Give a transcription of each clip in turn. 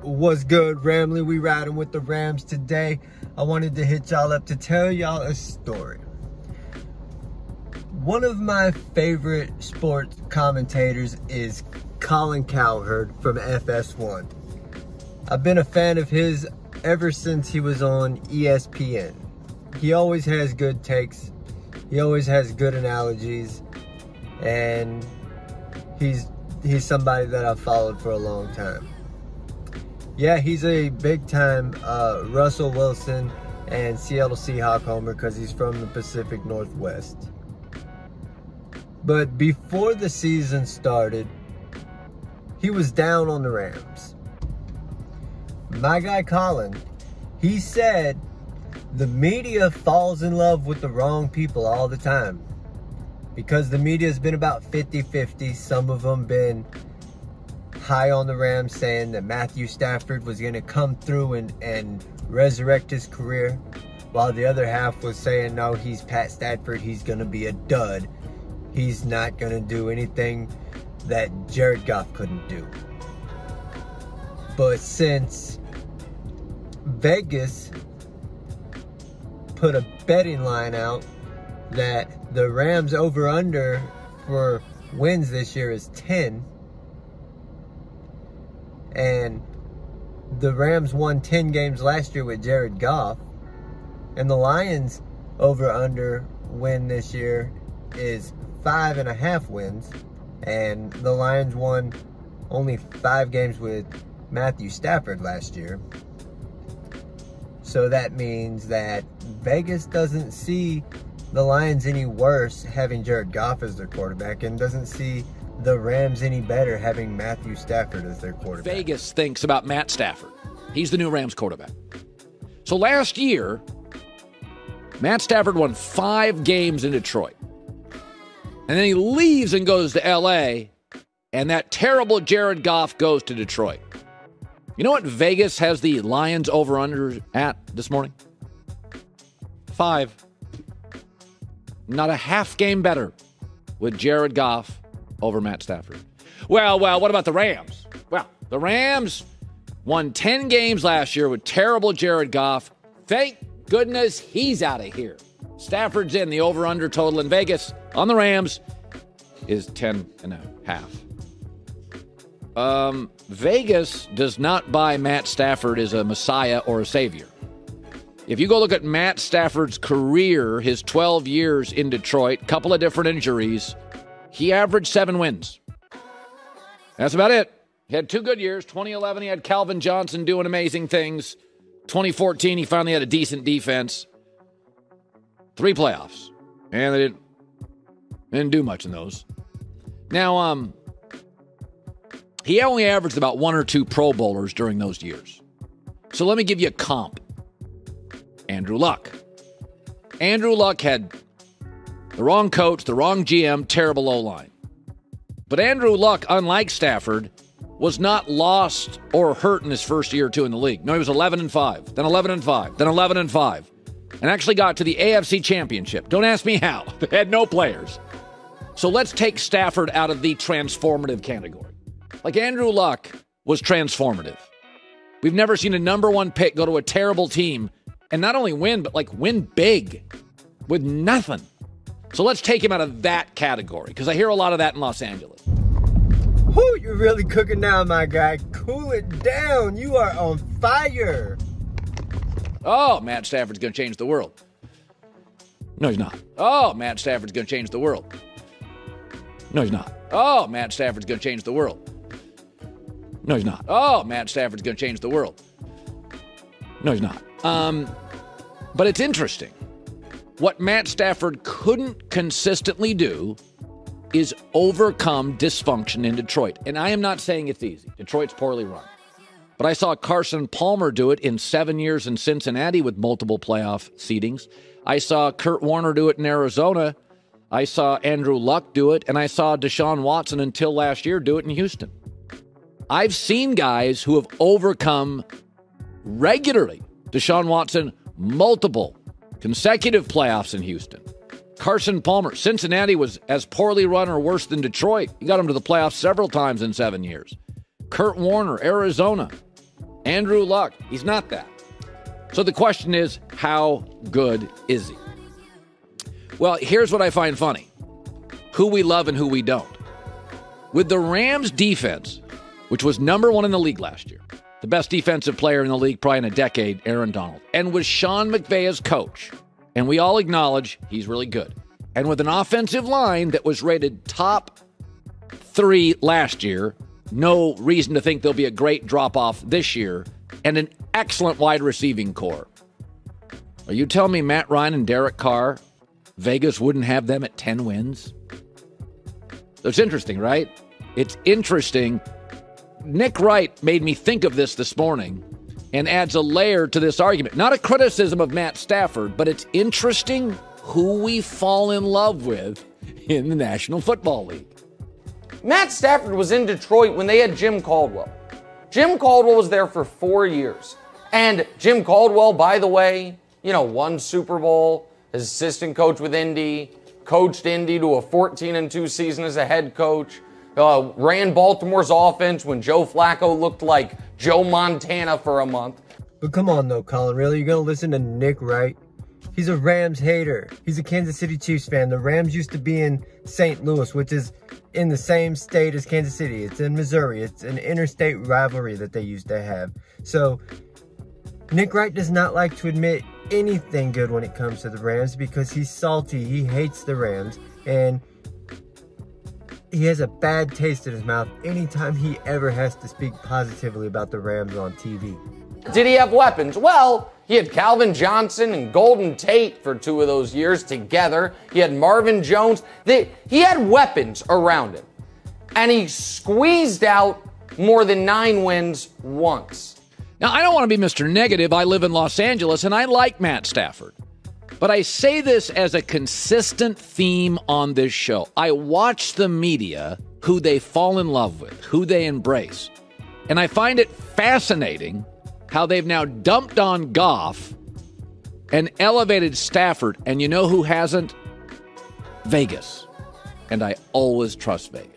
What's good, Ramley? We riding with the Rams today. I wanted to hit y'all up to tell y'all a story. One of my favorite sports commentators is Colin Cowherd from FS1. I've been a fan of his ever since he was on ESPN. He always has good takes. He always has good analogies. And he's somebody that I've followed for a long time. Yeah, he's a big-time Russell Wilson and Seattle Seahawk homer because he's from the Pacific Northwest. But before the season started, he was down on the Rams. My guy Colin, he said the media falls in love with the wrong people all the time. Because the media's been about 50-50. Some of them been high on the Rams, saying that Matthew Stafford was going to come through and resurrect his career. While the other half was saying, no, he's Pat Stafford. He's going to be a dud. He's not going to do anything that Jared Goff couldn't do. But since Vegas put a betting line out that the Rams over-under for wins this year is 10, and the Rams won 10 games last year with Jared Goff, and the Lions over-under win this year is 5.5 wins, and the Lions won only 5 games with Matthew Stafford last year. So that means that Vegas doesn't see the Lions any worse having Jared Goff as their quarterback, and doesn't see the Rams any better having Matthew Stafford as their quarterback. Vegas thinks about Matt Stafford. He's the new Rams quarterback. So last year, Matt Stafford won 5 games in Detroit. And then he leaves and goes to L.A., and that terrible Jared Goff goes to Detroit. You know what Vegas has the Lions over-under at this morning? 5. Not a half game better with Jared Goff over Matt Stafford. Well, what about the Rams? Well, the Rams won 10 games last year with terrible Jared Goff. Thank goodness he's out of here. Stafford's in. The over-under total in Vegas on the Rams is 10.5. Vegas does not buy Matt Stafford as a messiah or a savior. If you go look at Matt Stafford's career, his 12 years in Detroit, couple of different injuries, he averaged 7 wins. That's about it. He had 2 good years. 2011, he had Calvin Johnson doing amazing things. 2014, he finally had a decent defense. 3 playoffs. And they didn't do much in those. Now, he only averaged about 1 or 2 Pro Bowlers during those years. So let me give you a comp. Andrew Luck. Andrew Luck had the wrong coach, the wrong GM, terrible O-line. But Andrew Luck, unlike Stafford, was not lost or hurt in his first year or 2 in the league. No, he was 11-5, then 11-5, then 11-5, and actually got to the AFC Championship. Don't ask me how. They had no players. So let's take Stafford out of the transformative category. Like Andrew Luck was transformative. We've never seen a number 1 pick go to a terrible team and not only win, but like win big with nothing. So let's take him out of that category, because I hear a lot of that in Los Angeles. Whoo, you're really cooking now, my guy. Cool it down. You are on fire. Oh, Matt Stafford's going to change the world. No, he's not. Oh, Matt Stafford's going to change the world. No, he's not. Oh, Matt Stafford's going to change the world. No, he's not. Oh, Matt Stafford's going to change the world. No, he's not. But it's interesting. What Matt Stafford couldn't consistently do is overcome dysfunction in Detroit. And I am not saying it's easy. Detroit's poorly run. But I saw Carson Palmer do it in 7 years in Cincinnati with multiple playoff seedings. I saw Kurt Warner do it in Arizona. I saw Andrew Luck do it. And I saw Deshaun Watson until last year do it in Houston. I've seen guys who have overcome regularly. Deshaun Watson, multiple consecutive playoffs in Houston. Carson Palmer, Cincinnati was as poorly run or worse than Detroit. He got him to the playoffs several times in 7 years. Kurt Warner, Arizona. Andrew Luck, he's not that. So the question is, how good is he? Well, here's what I find funny. Who we love and who we don't. With the Rams defense, which was number 1 in the league last year, the best defensive player in the league probably in a decade, Aaron Donald, and with Sean McVay as coach, and we all acknowledge he's really good, and with an offensive line that was rated top 3 last year, no reason to think there'll be a great drop-off this year, and an excellent wide receiving core. Are you telling me Matt Ryan and Derek Carr, Vegas wouldn't have them at 10 wins? It's interesting, right? It's interesting. Nick Wright made me think of this morning and adds a layer to this argument. Not a criticism of Matt Stafford, but it's interesting who we fall in love with in the National Football League. Matt Stafford was in Detroit when they had Jim Caldwell. Jim Caldwell was there for 4 years. And Jim Caldwell, by the way, won Super Bowl, his assistant coach with Indy, coached Indy to a 14-2 season as a head coach, ran Baltimore's offense when Joe Flacco looked like Joe Montana for a month. But come on though, Colin, really? You're going to listen to Nick Wright? He's a Rams hater. He's a Kansas City Chiefs fan. The Rams used to be in St. Louis, which is in the same state as Kansas City. It's in Missouri. It's an interstate rivalry that they used to have. So Nick Wright does not like to admit anything good when it comes to the Rams because he's salty. He hates the Rams. And he has a bad taste in his mouth anytime he ever has to speak positively about the Rams on TV. Did he have weapons? Well, he had Calvin Johnson and Golden Tate for 2 of those years together. He had Marvin Jones. He had weapons around him. And he squeezed out more than 9 wins once. Now, I don't want to be Mr. Negative. I live in Los Angeles, and I like Matt Stafford. But I say this as a consistent theme on this show. I watch the media, who they fall in love with, who they embrace. And I find it fascinating how they've now dumped on Goff and elevated Stafford. And you know who hasn't? Vegas. And I always trust Vegas.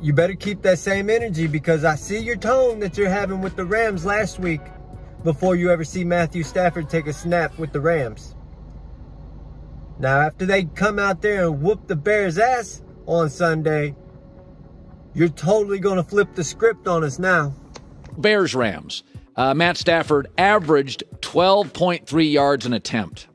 You better keep that same energy because I see your tone that you're having with the Rams last week before you ever see Matthew Stafford take a snap with the Rams. Now, after they come out there and whoop the Bears' ass on Sunday, you're totally going to flip the script on us now. Bears-Rams. Matt Stafford averaged 12.3 yards an attempt.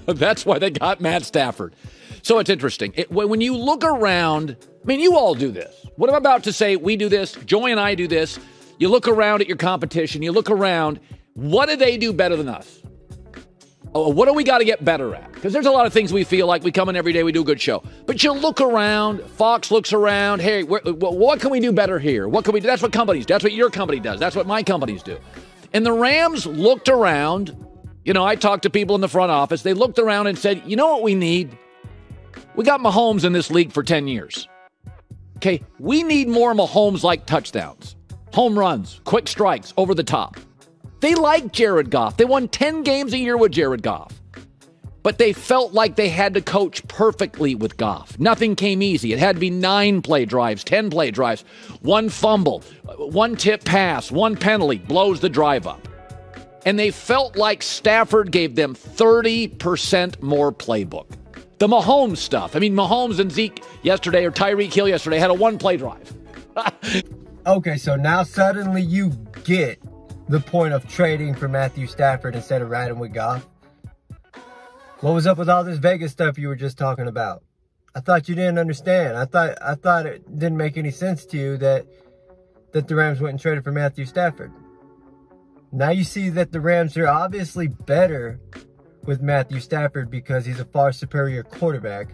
That's why they got Matt Stafford. So it's interesting. When you look around, I mean, you all do this. What I'm about to say, we do this. Joy and I do this. You look around at your competition. You look around. What do they do better than us? What do we got to get better at? Because there's a lot of things we feel like we come in every day, we do a good show. But you look around, Fox looks around, hey, what can we do better here? What can we do? That's what companies do. That's what your company does. That's what my companies do. And the Rams looked around. I talked to people in the front office. They looked around and said, you know what we need? We got Mahomes in this league for 10 years. Okay, we need more Mahomes-like touchdowns, home runs, quick strikes, over the top. They like Jared Goff. They won 10 games a year with Jared Goff. But they felt like they had to coach perfectly with Goff. Nothing came easy. It had to be 9 play drives, 10 play drives, 1 fumble, 1 tip pass, 1 penalty, blows the drive up. And they felt like Stafford gave them 30% more playbook. The Mahomes stuff. I mean, Mahomes and Zeke yesterday, or Tyreek Hill yesterday, had a 1-play drive. Okay, so now suddenly you get the point of trading for Matthew Stafford instead of riding with Goff. What was up with all this Vegas stuff you were just talking about? I thought you didn't understand. I thought it didn't make any sense to you that the Rams went and traded for Matthew Stafford. Now you see that the Rams are obviously better with Matthew Stafford because he's a far superior quarterback.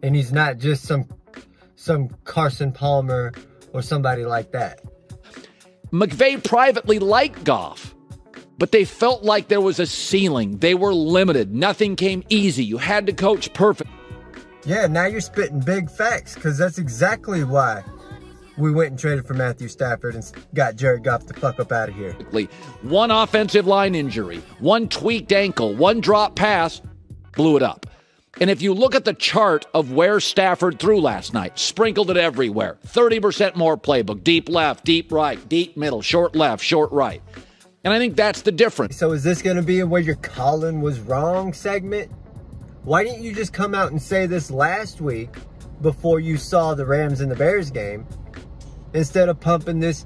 And he's not just some Carson Palmer or somebody like that. McVay privately liked Goff, but they felt like there was a ceiling. They were limited. Nothing came easy. You had to coach perfect. Yeah, now you're spitting big facts because that's exactly why we went and traded for Matthew Stafford and got Jared Goff the fuck up out of here. 1 offensive line injury, 1 tweaked ankle, 1 drop pass, blew it up. And if you look at the chart of where Stafford threw last night, sprinkled it everywhere. 30% more playbook, deep left, deep right, deep middle, short left, short right. And I think that's the difference. So is this going to be a where your Colin was wrong segment? Why didn't you just come out and say this last week before you saw the Rams and the Bears game, instead of pumping this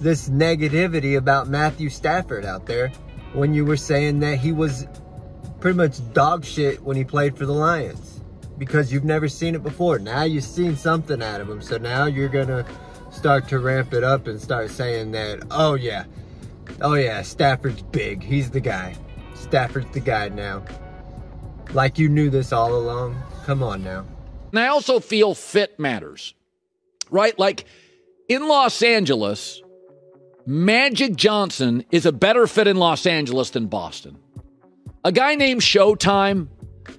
negativity about Matthew Stafford out there when you were saying that he was pretty much dog shit when he played for the Lions? Because you've never seen it before. Now you've seen something out of him. So now you're going to start to ramp it up and start saying that, oh yeah, Stafford's big. He's the guy. Stafford's the guy now. Like you knew this all along. Come on now. And I also feel fit matters, right? Like in Los Angeles, Magic Johnson is a better fit in Los Angeles than Boston. A guy named Showtime,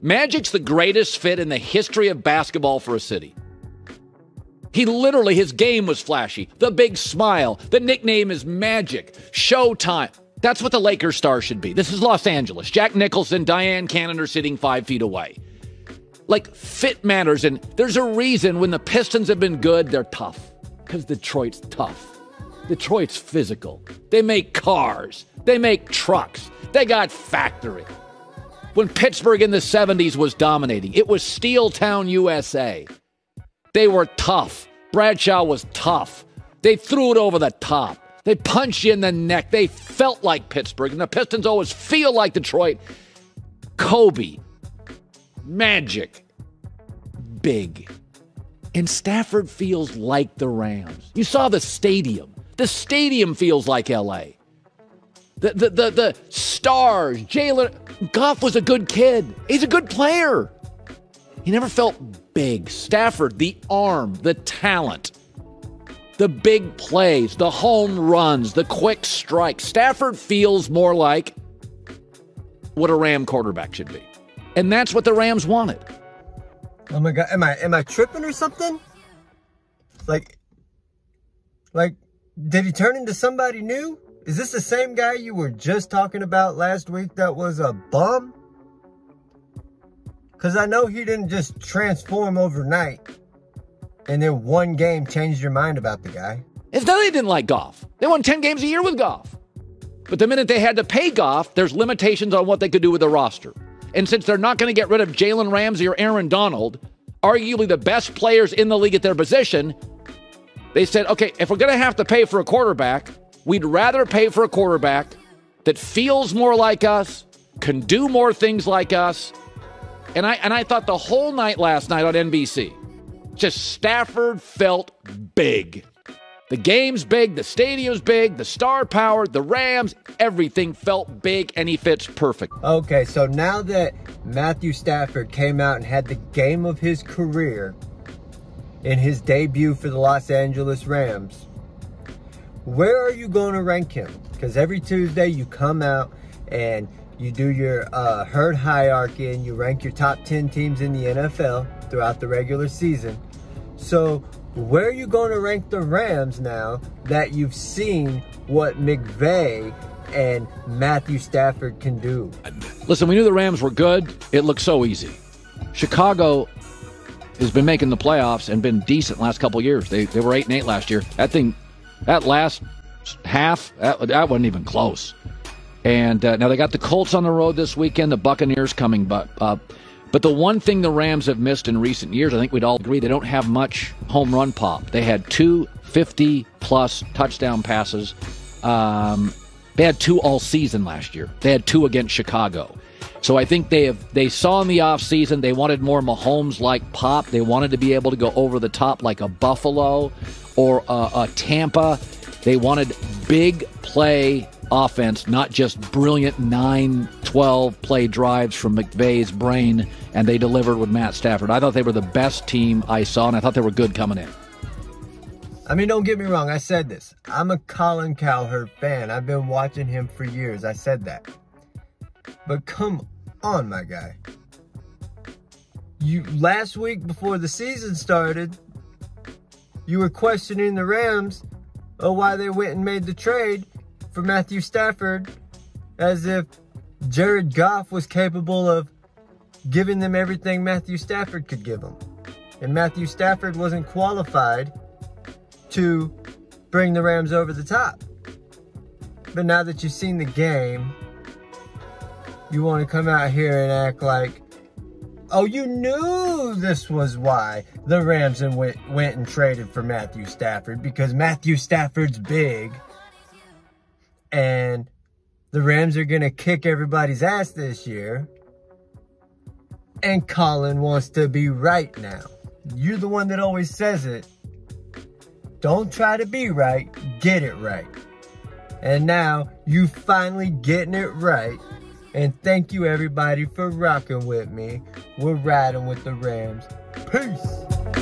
Magic's the greatest fit in the history of basketball for a city. He literally, his game was flashy. The big smile. The nickname is Magic. Showtime. That's what the Lakers star should be. This is Los Angeles. Jack Nicholson, Diane Cannon are sitting 5 feet away. Like, fit matters, and there's a reason when the Pistons have been good, they're tough. Because Detroit's tough. Detroit's physical. They make cars. They make trucks. They got factory. When Pittsburgh in the 70s was dominating, it was Steel Town, USA. They were tough. Bradshaw was tough. They threw it over the top. They punched you in the neck. They felt like Pittsburgh. And the Pistons always feel like Detroit. Kobe. Magic. Big. And Stafford feels like the Rams. You saw the stadium. The stadium feels like L.A. The stars. Jalen. Goff was a good kid. He's a good player. He never felt big. Stafford, the arm, the talent, the big plays, the home runs, the quick strikes. Stafford feels more like what a Ram quarterback should be. And that's what the Rams wanted. Oh my God, am I tripping or something? Like, did he turn into somebody new? Is this the same guy you were just talking about last week that was a bum? Because I know he didn't just transform overnight and then one game changed your mind about the guy. It's not that they didn't like Goff. They won 10 games a year with Goff. But the minute they had to pay Goff, there's limitations on what they could do with the roster. And since they're not going to get rid of Jalen Ramsey or Aaron Donald, arguably the best players in the league at their position, they said, okay, if we're going to have to pay for a quarterback, we'd rather pay for a quarterback that feels more like us, can do more things like us. And I thought the whole night last night on NBC, just Stafford felt big. The game's big, the stadium's big, the star power, the Rams, everything felt big, and he fits perfect. Okay, so now that Matthew Stafford came out and had the game of his career in his debut for the Los Angeles Rams, where are you going to rank him? Because every Tuesday you come out and you do your herd hierarchy and you rank your top 10 teams in the NFL throughout the regular season. So where are you going to rank the Rams now that you've seen what McVay and Matthew Stafford can do? Listen, we knew the Rams were good. It looked so easy. Chicago has been making the playoffs and been decent last couple of years. They were 8-8 last year. That last half, that wasn't even close. And now they got the Colts on the road this weekend, the Buccaneers coming up. But the one thing the Rams have missed in recent years, I think we'd all agree, they don't have much home run pop. They had 2 50-plus touchdown passes. They had 2 all season last year. They had 2 against Chicago. So I think they saw in the offseason they wanted more Mahomes-like pop. They wanted to be able to go over the top like a Buffalo or a Tampa. They wanted big play offense, not just brilliant 9-12 play drives from McVay's brain, and they delivered with Matt Stafford. I thought they were the best team I saw, and I thought they were good coming in. I mean, don't get me wrong. I said this. I'm a Colin Cowherd fan. I've been watching him for years. I said that. But come on, my guy. Last week before the season started, you were questioning the Rams of why they went and made the trade for Matthew Stafford, as if Jared Goff was capable of giving them everything Matthew Stafford could give them. And Matthew Stafford wasn't qualified to bring the Rams over the top. But now that you've seen the game, you want to come out here and act like, oh, you knew this was why the Rams went and traded for Matthew Stafford, because Matthew Stafford's big and the Rams are going to kick everybody's ass this year. And Colin wants to be right now. You're the one that always says it. Don't try to be right, get it right. And now you finally getting it right. And thank you everybody for rocking with me. We're riding with the Rams. Peace.